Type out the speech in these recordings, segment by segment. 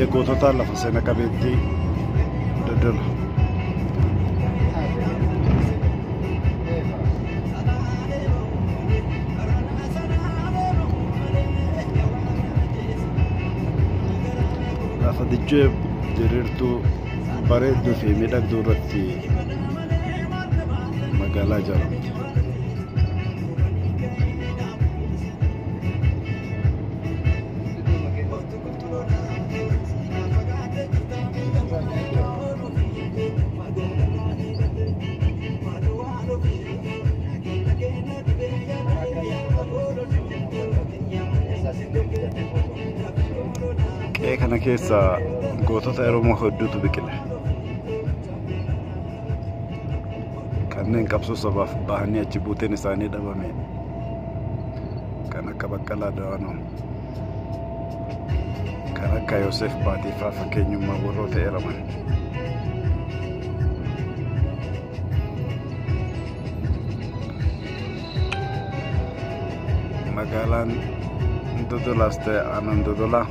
biyya goototaa lafa seena qabeettii Doddola. Lafa dijjee diriirtuu bareedduu fi miidhagduu irratti magaalaa jedhamti. Qe'ee kana keessa gootota Oromoo hedduutu biqile. Kanneen qabsoo sabaaf bahanii achi buuteen isaanii dhabame. Kan akka Baqqalaa Dawaanoo, kan akka Yoosef Baatiifaa fakkeenyummaa warroota eeraman. Magaalaan Dodolaas ta'e aanaan Dodolaa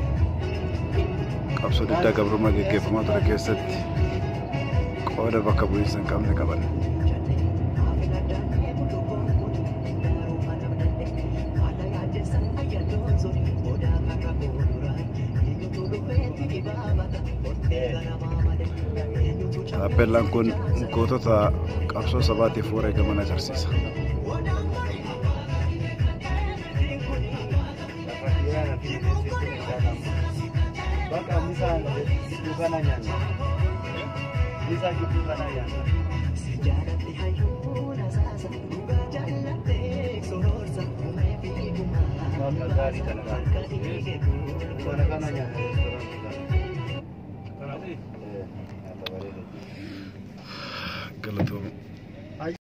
qabsoo diddaa gabrummaa gaggeeffamaa ture keessatti qooda bakka bu'iinsa hin qabne qaban. Taappeellaan kun gootota qabsoo sabaatiif wareegaman agarsiisa. Galatoomaa.